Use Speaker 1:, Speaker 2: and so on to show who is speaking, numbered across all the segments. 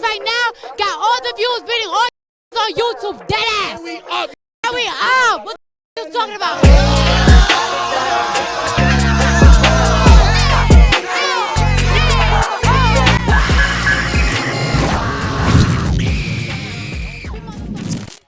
Speaker 1: right now got all the views beating all on YouTube. Deadass. And we up. What the you talking about?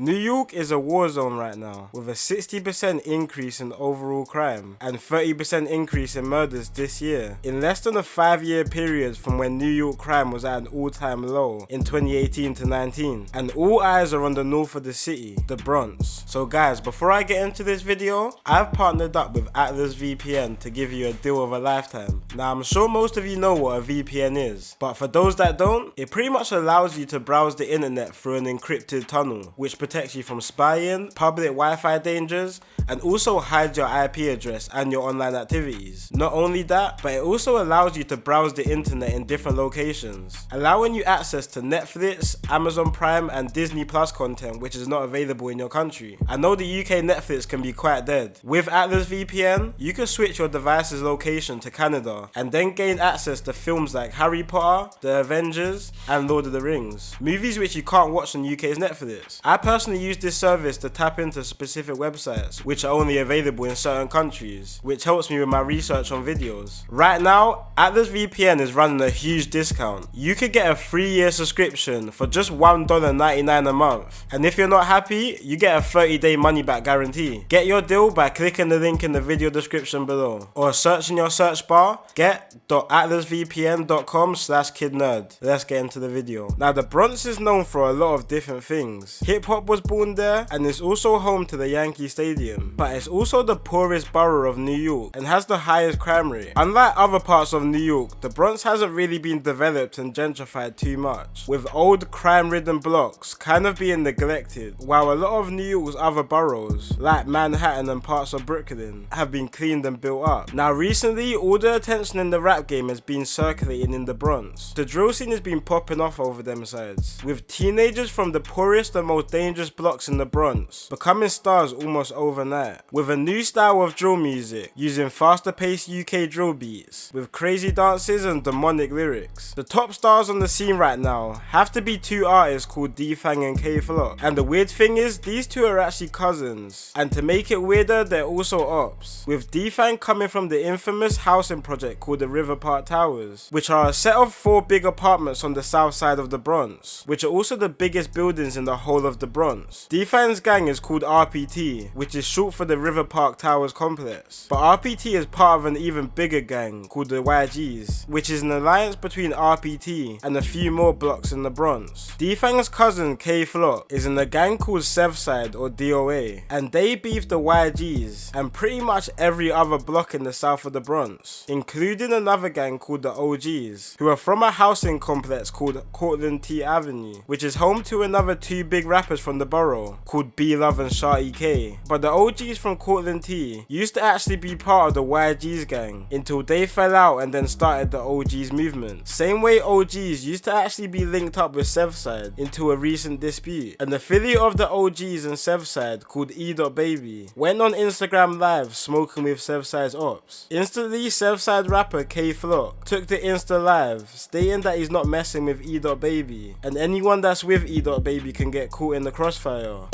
Speaker 2: New York is a war zone right now, with a 60% increase in overall crime and 30% increase in murders this year. In less than a 5-year period from when New York crime was at an all-time low in 2018 to 19. And all eyes are on the north of the city, the Bronx. So guys, before I get into this video, I've partnered up with Atlas VPN to give you a deal of a lifetime. Now I'm sure most of you know what a VPN is, but for those that don't, it pretty much allows you to browse the internet through an encrypted tunnel, which protects you from spying, public Wi-Fi dangers, and also hides your IP address and your online activities. Not only that, but it also allows you to browse the internet in different locations, allowing you access to Netflix, Amazon Prime, and Disney Plus content which is not available in your country. I know the UK Netflix can be quite dead. With Atlas VPN, you can switch your device's location to Canada and then gain access to films like Harry Potter, The Avengers, and Lord of the Rings. Movies which you can't watch on UK's Netflix. I personally use this service to tap into specific websites which are only available in certain countries, which helps me with my research on videos. Right now, Atlas VPN is running a huge discount. You could get a 3-year subscription for just $1.99 a month, and if you're not happy, you get a 30-day money-back guarantee. Get your deal by clicking the link in the video description below, or search in your search bar get.atlasvpn.com/kidnerd. Let's get into the video. Now, the Bronx is known for a lot of different things. Hip-hop was born there, and is also home to the Yankee Stadium, but it's also the poorest borough of New York and has the highest crime rate. Unlike other parts of New York, the Bronx hasn't really been developed and gentrified too much, with old crime-ridden blocks kind of being neglected, while a lot of New York's other boroughs, like Manhattan and parts of Brooklyn, have been cleaned and built up. Now recently, all the attention in the rap game has been circulating in the Bronx. The drill scene has been popping off over them sides, with teenagers from the poorest and most dangerous blocks in the Bronx becoming stars almost overnight, with a new style of drill music using faster paced UK drill beats with crazy dances and demonic lyrics. The top stars on the scene right now have to be two artists called Dthang and K-Flock, and the weird thing is these two are actually cousins, and to make it weirder, they're also ops, with Dthang coming from the infamous housing project called the River Park Towers, which are a set of 4 big apartments on the south side of the Bronx, which are also the biggest buildings in the whole of the Bronx. Dthang's gang is called RPT, which is short for the River Park Towers complex, but RPT is part of an even bigger gang called the YGs, which is an alliance between RPT and a few more blocks in the Bronx. Dthang's cousin K-Flock is in a gang called Southside or DOA, and they beef the YGs and pretty much every other block in the south of the Bronx, including another gang called the OGs, who are from a housing complex called Cortlandt T Avenue, which is home to another 2 big rappers from the borough called B-Love and Shawty K. But the OGs from Cortlandt T used to actually be part of the YGs gang until they fell out and then started the OGs movement. Same way OGs used to actually be linked up with Southside until a recent dispute. An affiliate of the OGs and Southside called E.Baby went on Instagram live smoking with Southside's ops. Instantly, Southside rapper K-Flock took the Insta live, stating that he's not messing with E.Baby, and anyone that's with E.Baby can get caught in the crossfire.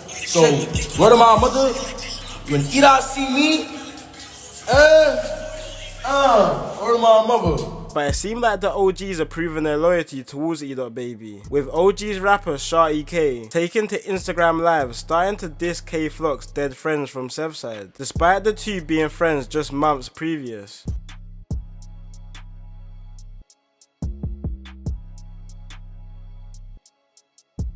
Speaker 3: So, word to my mother, when Ida see me, word to my mother.
Speaker 2: But it seemed like the OGs are proving their loyalty towards E.Baby, with OG's rapper Shawty K taking to Instagram live starting to diss K-Flock's dead friends from Southside, despite the two being friends just months previous.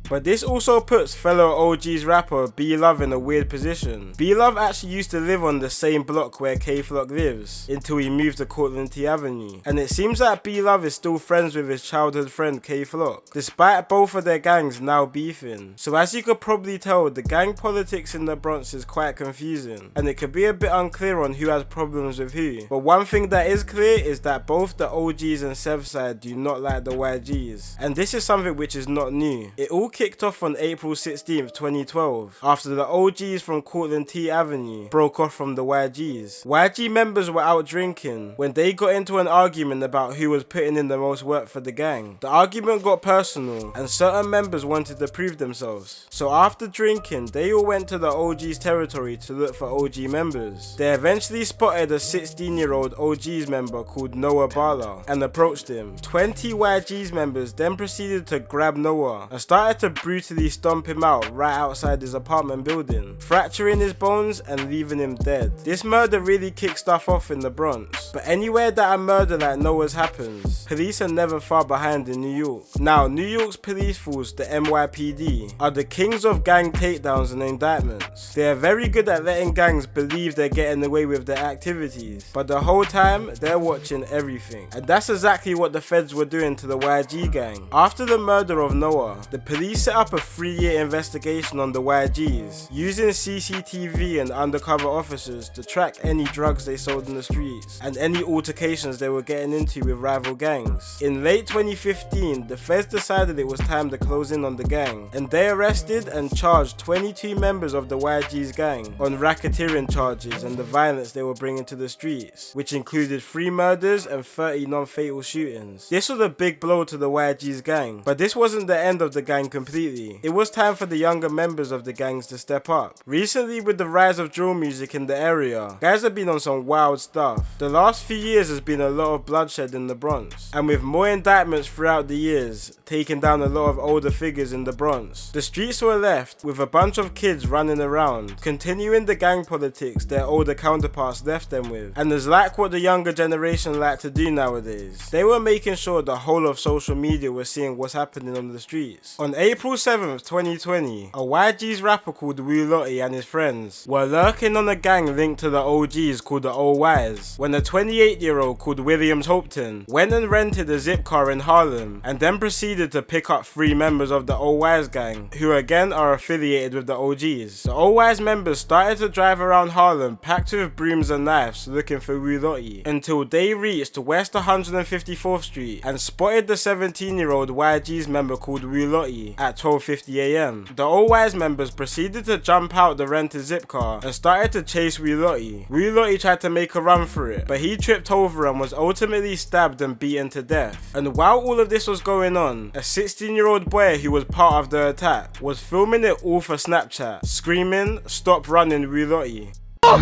Speaker 2: But this also puts fellow OG's rapper B-Love in a weird position. B-Love actually used to live on the same block where K-Flock lives until he moved to Cortlandt T Avenue, and it seems that B-Love is still friends with his childhood friend K-Flock, despite both of their gangs now beefing. So as you could probably tell, the gang politics in the Bronx is quite confusing, and it could be a bit unclear on who has problems with who. But one thing that is clear is that both the OGs and Southside do not like the YGs, and this is something which is not new. It all kicked off on April 16th, 2012, after the OGs from Cortlandt T Avenue broke off from the YGs. YG members were out drinking when they got into an argument about who was putting in the most work for the gang. The argument got personal and certain members wanted to prove themselves. So after drinking, they all went to the OGs territory to look for OG members. They eventually spotted a 16-year-old OGs member called Noah Bala and approached him. 20 YGs members then proceeded to grab Noah and started to brutally stomp him out right outside his apartment building, fracturing his bones and leaving him dead. This murder really kicked stuff off in the Bronx, but anywhere that a murder like Noah's happens, police are never far behind in New York. Now, New York's police force, the NYPD, are the kings of gang takedowns and indictments. They are very good at letting gangs believe they're getting away with their activities, but the whole time they're watching everything. And that's exactly what the feds were doing to the YG gang. After the murder of Noah, the police set up a 3-year investigation on the YGs, using CCTV and undercover officers to track any drugs they sold in the streets and any altercations they were getting into with rival gangs. In late 2015, the feds decided it was time to close in on the gang, and they arrested and charged 22 members of the YG's gang on racketeering charges and the violence they were bringing to the streets, which included 3 murders and 30 non-fatal shootings. This was a big blow to the YG's gang, but this wasn't the end of the gang completely. It was time for the younger members of the gangs to step up. Recently, with the rise of drill music in the area, guys have been on some wild stuff. The last few years has been a lot of bloodshed in the Bronx, and with more indictments throughout the years, taking down a lot of older figures in the Bronx, the streets were left with a bunch of kids running around, continuing the gang politics their older counterparts left them with. And it's like what the younger generation like to do nowadays. They were making sure the whole of social media was seeing what's happening on the streets. On April 7th, 2020, a YG's rapper called Woo Lotti and his friends were lurking on a gang linked to the OGs called the OYs, when a 28-year-old called Williams Hopton went and rented a zip car in Harlem and then proceeded to pick up 3 members of the OYs gang, who again are affiliated with the OGs. The OYs members started to drive around Harlem packed with brooms and knives looking for Woo Lotti until they reached West 154th Street and spotted the 17-year-old YG's member called Woo Lotti at 12:50 AM. The OYs members proceeded to jump out the rented zip car and started to chase Woo Lotti. Woo Lotti tried to make a run for it, but he tripped over and was ultimately stabbed and beaten to death. And while all of this was going on, a 16-year-old boy who was part of the attack was filming it all for Snapchat, screaming, "Stop running, Woo Lotti."
Speaker 3: Stop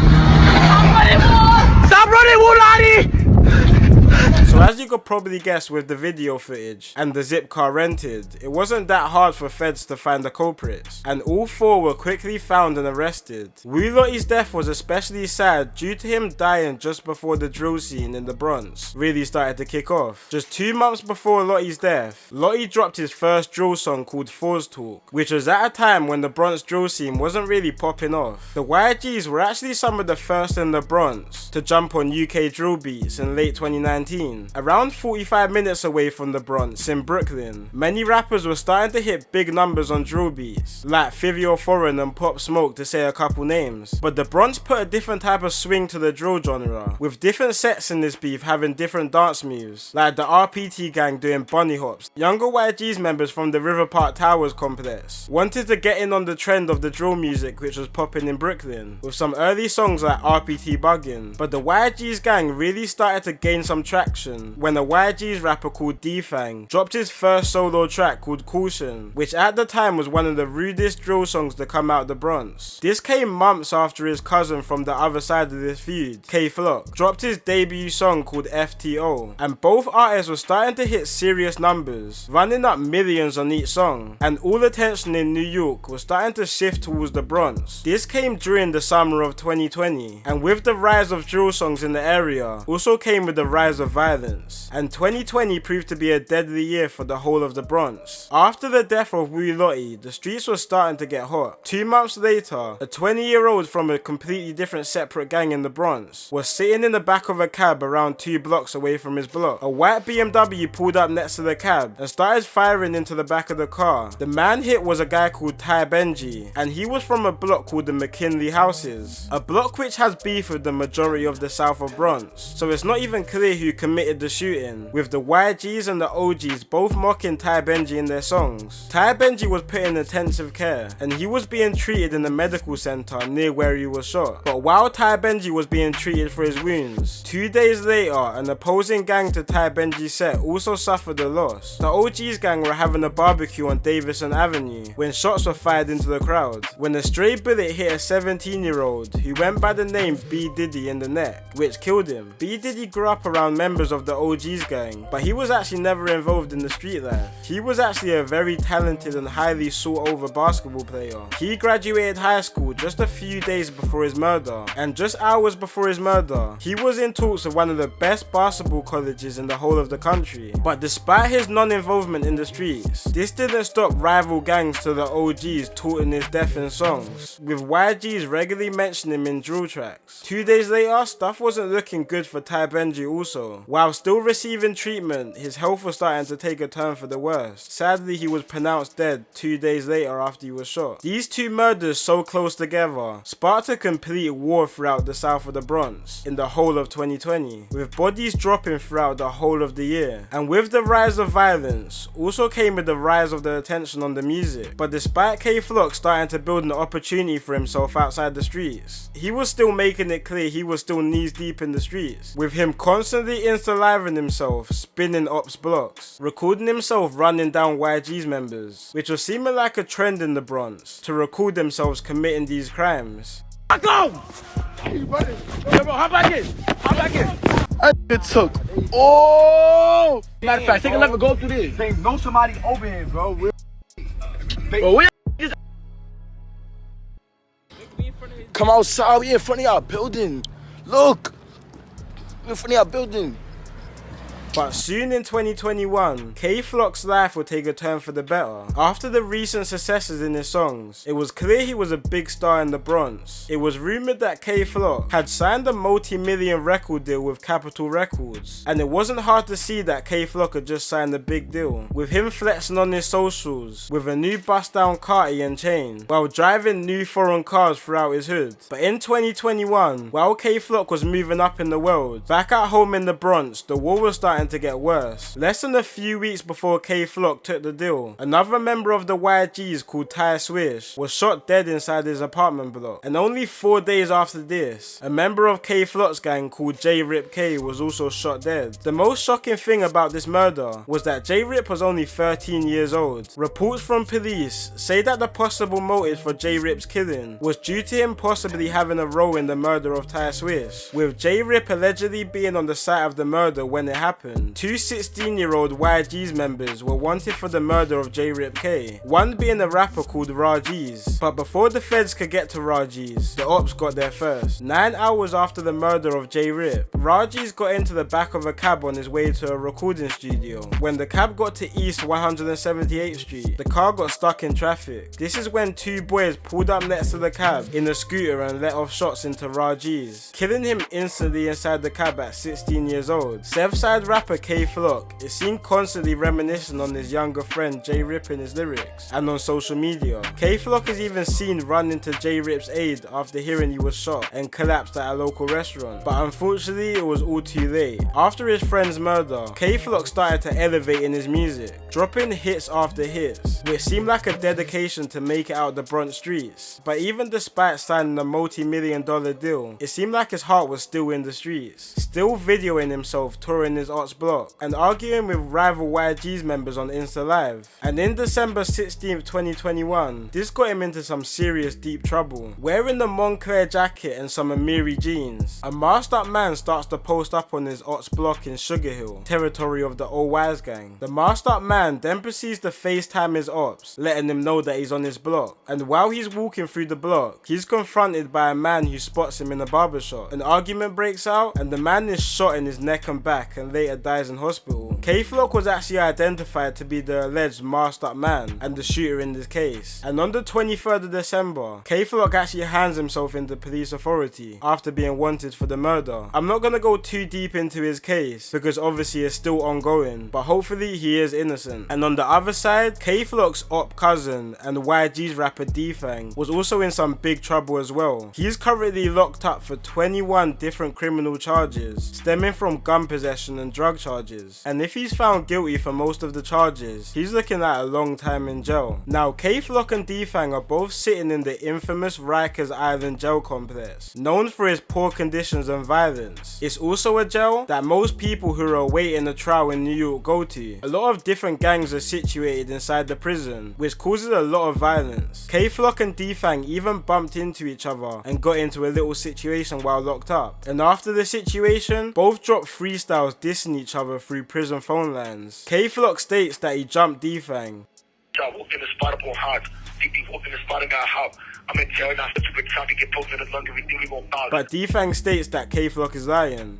Speaker 3: running, Woo Lotti!
Speaker 2: So as you could probably guess with the video footage and the zip car rented, it wasn't that hard for feds to find the culprits, and all 4 were quickly found and arrested. Woo Lotti's death was especially sad due to him dying just before the drill scene in the Bronx really started to kick off. Just 2 months before Lotti's death, Lotti dropped his first drill song called Fours Talk, which was at a time when the Bronx drill scene wasn't really popping off. The YGs were actually some of the first in the Bronx to jump on UK drill beats in late 2019. Around 45 minutes away from the Bronx in Brooklyn, many rappers were starting to hit big numbers on drill beats, like Fivio Foreign and Pop Smoke to say a couple names. But the Bronx put a different type of swing to the drill genre, with different sets in this beef having different dance moves, like the RPT gang doing bunny hops. Younger YG's members from the River Park Towers complex wanted to get in on the trend of the drill music which was popping in Brooklyn, with some early songs like RPT Buggin'. But the YG's gang really started to gain some traction when a YG's rapper called Dthang dropped his first solo track called Caution, which at the time was one of the rudest drill songs to come out the Bronx. This came months after his cousin from the other side of this feud, K-Flock, dropped his debut song called FTO, and both artists were starting to hit serious numbers, running up millions on each song, and all attention in New York was starting to shift towards the Bronx. This came during the summer of 2020, and with the rise of drill songs in the area, also came with the rise of violence. And 2020 proved to be a deadly year for the whole of the Bronx. After the death of Woo Lotti, the streets were starting to get hot. 2 months later, a 20-year-old from a completely different separate gang in the Bronx was sitting in the back of a cab around 2 blocks away from his block. A white BMW pulled up next to the cab and started firing into the back of the car. The man hit was a guy called Ty Benji, and he was from a block called the McKinley Houses, a block which has beef with the majority of the south of Bronx. So it's not even clear who committed related the shooting, with the YGs and the OGs both mocking Ty Benji in their songs. Ty Benji was put in intensive care, and he was being treated in a medical center near where he was shot. But while Ty Benji was being treated for his wounds, 2 days later, an opposing gang to Ty Benji's set also suffered a loss. The OGs gang were having a barbecue on Davison Avenue when shots were fired into the crowd, when a stray bullet hit a 17-year-old who went by the name B Diddy in the neck, which killed him. B Diddy grew up around members of the OGs gang, but he was actually never involved in the street life. He was actually a very talented and highly sought over basketball player. He graduated high school just a few days before his murder, and just hours before his murder, he was in talks of one of the best basketball colleges in the whole of the country. But despite his non-involvement in the streets, this didn't stop rival gangs to the OGs taunting his death in songs, with YGs regularly mentioning him in drill tracks. 2 days later, stuff wasn't looking good for Ty Benji also. While still receiving treatment, his health was starting to take a turn for the worst. Sadly, he was pronounced dead 2 days later after he was shot. These two murders so close together sparked a complete war throughout the south of the Bronx in the whole of 2020, with bodies dropping throughout the whole of the year. And with the rise of violence, also came with the rise of the attention on the music. But despite K-Flock starting to build an opportunity for himself outside the streets, he was still making it clear he was still knees deep in the streets, with him constantly insta-living himself, spinning ops blocks, recording himself running down YG's members, which was seeming like a trend in the Bronx, to record themselves committing these crimes.
Speaker 3: Go! Hey, buddy. Yo, bro, hop back in. Hop back in.
Speaker 4: It took. Oh!
Speaker 3: Matter of fact, take a left and go through this.
Speaker 4: They know somebody over here, bro.
Speaker 3: Bro, we just...
Speaker 4: Come outside. We in front of our building. Look. We in front of our building.
Speaker 2: But soon in 2021, K-Flock's life would take a turn for the better. After the recent successes in his songs, it was clear he was a big star in the Bronx. It was rumoured that K-Flock had signed a multi-million record deal with Capitol Records, and it wasn't hard to see that K-Flock had just signed a big deal, with him flexing on his socials with a new bust-down carti and chain, while driving new foreign cars throughout his hood. But in 2021, while K-Flock was moving up in the world, back at home in the Bronx, the war was starting to get worse. Less than a few weeks before K-Flock took the deal, another member of the YGs called Ty Swish was shot dead inside his apartment block. And only 4 days after this, a member of K-Flock's gang called J-Rip K was also shot dead. The most shocking thing about this murder was that J-Rip was only 13 years old. Reports from police say that the possible motive for J-Rip's killing was due to him possibly having a role in the murder of Ty Swish, with J-Rip allegedly being on the site of the murder when it happened. 2 16-year-old YG's members were wanted for the murder of J-Rip K, one being a rapper called Rajiz. But before the feds could get to Rajiz, the ops got there first. 9 hours after the murder of J-Rip, Rajiz got into the back of a cab on his way to a recording studio. When the cab got to East 178th Street, the car got stuck in traffic. This is when 2 boys pulled up next to the cab in a scooter and let off shots into Rajiz, killing him instantly inside the cab at 16 years old. Southside rapper K-Flock is seen constantly reminiscing on his younger friend J-Rip in his lyrics and on social media. K-Flock is even seen running to J-Rip's aid after hearing he was shot and collapsed at a local restaurant. But unfortunately, it was all too late. After his friend's murder, K-Flock started to elevate in his music, dropping hits after hits, which seemed like a dedication to make it out the Bronx streets. But even despite signing a multi-million-dollar deal, it seemed like his heart was still in the streets, still videoing himself touring his arts block and arguing with rival YG's members on Insta Live. And in December 16th, 2021, this got him into some serious deep trouble. Wearing the Moncler jacket and some Amiri jeans, a masked up man starts to post up on his arts block in Sugar Hill, territory of the Old Wise gang. The masked up man then proceeds to FaceTime his ops, letting them know that he's on his block. And while he's walking through the block, he's confronted by a man who spots him in a barbershop. An argument breaks out and the man is shot in his neck and back and later dies in hospital. K-Flock was actually identified to be the alleged masked up man and the shooter in this case. And on the 23rd of December, K-Flock actually hands himself into police authority after being wanted for the murder. I'm not gonna go too deep into his case because obviously it's still ongoing, but hopefully he is innocent. And on the other side, K-Flock's op cousin and YG's rapper Dthang was also in some big trouble as well. He's currently locked up for 21 different criminal charges stemming from gun possession and drug drug charges. And if he's found guilty for most of the charges, he's looking at a long time in jail. Now, K-Flock and Dthang are both sitting in the infamous Rikers Island jail complex, known for its poor conditions and violence. It's also a jail that most people who are awaiting a trial in New York go to. A lot of different gangs are situated inside the prison, which causes a lot of violence. K-Flock and Dthang even bumped into each other and got into a little situation while locked up. And after the situation, both dropped freestyles dissing each other through prison phone lines. K-Flock states that he jumped Dthang.
Speaker 5: I walked in the spot up on hot. DD walked in the spot and got hot. I'm in jail now, such a big chunk, get poked in the lung, everything we gon' bother.
Speaker 2: But Dthang states that K-Flock is lying.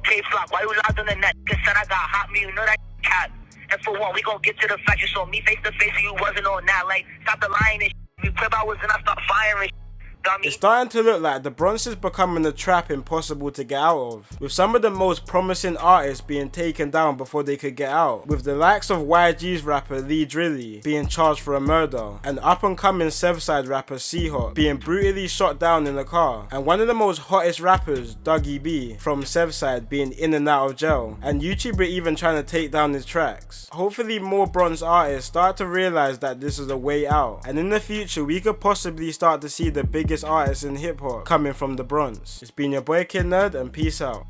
Speaker 6: K-Flock, why you locked on the net? Cause son, I got hot me, you know that cat. And for one, we gon' get to the fact you saw me face to face and you wasn't on that. Like, stop the lying and we clip hours and I start firing.
Speaker 2: It's starting to look like the Bronx is becoming a trap impossible to get out of, with some of the most promising artists being taken down before they could get out, with the likes of YG's rapper Lee Drilly being charged for a murder, and up and coming Southside rapper C-Hot being brutally shot down in a car, and one of the most hottest rappers, Dougie B from Southside, being in and out of jail, and YouTuber even trying to take down his tracks. Hopefully more Bronx artists start to realize that this is a way out, and in the future we could possibly start to see the biggest artists in hip hop coming from the Bronx. It's been your boy Kid Nerd, and peace out.